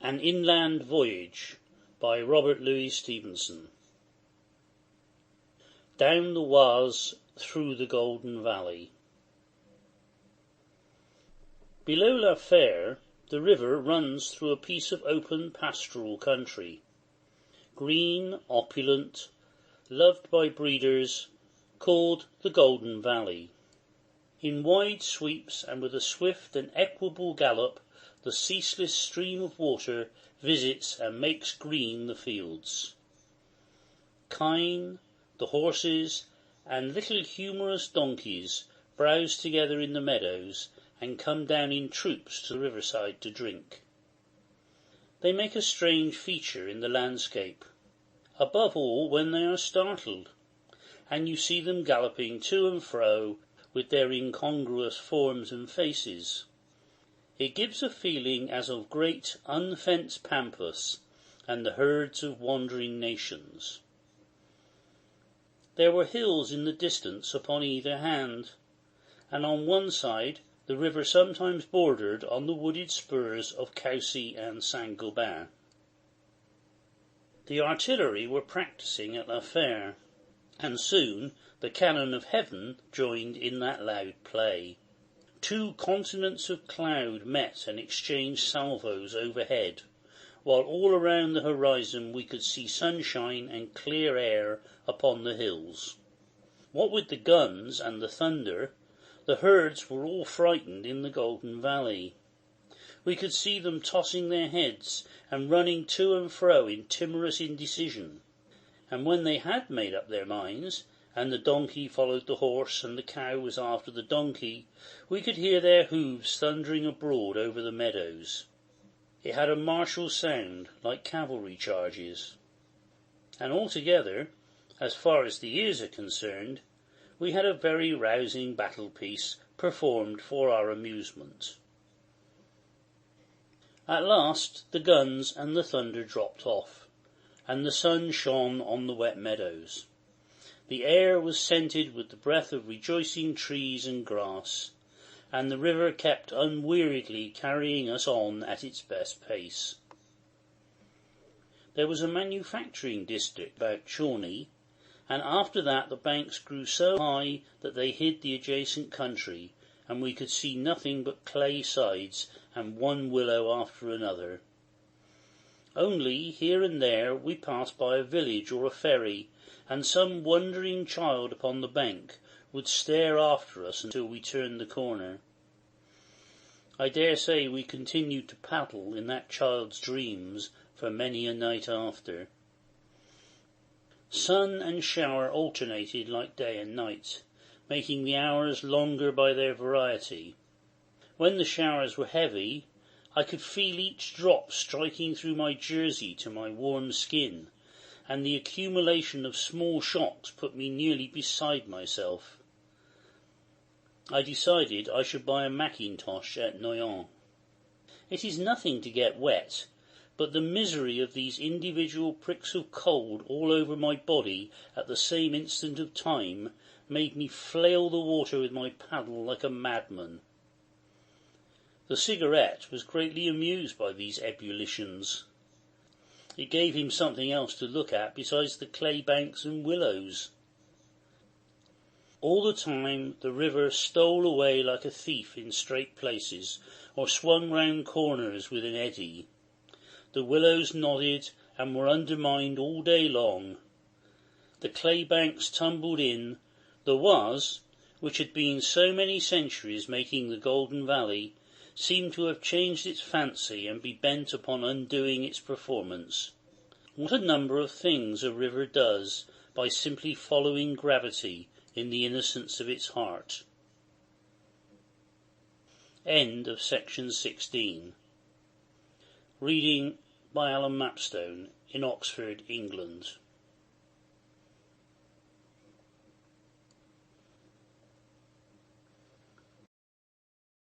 An Inland Voyage by Robert Louis Stevenson. Down the Oise through the Golden Valley. Below La Fère, the river runs through a piece of open pastoral country, green, opulent, loved by breeders, called the Golden Valley. In wide sweeps and with a swift and equable gallop, the ceaseless stream of water visits and makes green the fields. Kine, the horses, and little humorous donkeys browse together in the meadows and come down in troops to the riverside to drink. They make a strange feature in the landscape, above all when they are startled, and you see them galloping to and fro with their incongruous forms and faces. It gives a feeling as of great unfenced pampas and the herds of wandering nations. There were hills in the distance upon either hand, and on one side the river sometimes bordered on the wooded spurs of Coucy and Saint-Gobain. The artillery were practising at La Fère, and soon the cannon of heaven joined in that loud play. 2 continents of cloud met and exchanged salvos overhead, while all around the horizon we could see sunshine and clear air upon the hills. What with the guns and the thunder, the herds were all frightened in the Golden Valley. We could see them tossing their heads and running to and fro in timorous indecision, and when they had made up their minds, and the donkey followed the horse and the cow was after the donkey, we could hear their hoofs thundering abroad over the meadows. It had a martial sound, like cavalry charges. And altogether, as far as the ears are concerned, we had a very rousing battle piece performed for our amusement. At last the guns and the thunder dropped off, and the sun shone on the wet meadows. The air was scented with the breath of rejoicing trees and grass, and the river kept unweariedly carrying us on at its best pace. There was a manufacturing district about Chauny, and after that the banks grew so high that they hid the adjacent country, and we could see nothing but clay sides and one willow after another. Only, here and there, we passed by a village or a ferry, and some wondering child upon the bank would stare after us until we turned the corner. I dare say we continued to paddle in that child's dreams for many a night after. Sun and shower alternated like day and night, making the hours longer by their variety. When the showers were heavy, I could feel each drop striking through my jersey to my warm skin, and the accumulation of small shocks put me nearly beside myself. I decided I should buy a mackintosh at Noyon. It is nothing to get wet, but the misery of these individual pricks of cold all over my body at the same instant of time made me flail the water with my paddle like a madman. The cigarette was greatly amused by these ebullitions. It gave him something else to look at besides the clay banks and willows. All the time the river stole away like a thief in straight places, or swung round corners with an eddy. The willows nodded and were undermined all day long. The clay banks tumbled in. The Oise, which had been so many centuries making the Golden Valley, seemed to have changed its fancy and be bent upon undoing its performance. What a number of things a river does by simply following gravity in the innocence of its heart. End of section 16. Reading by Alan Mapstone in Oxford, England.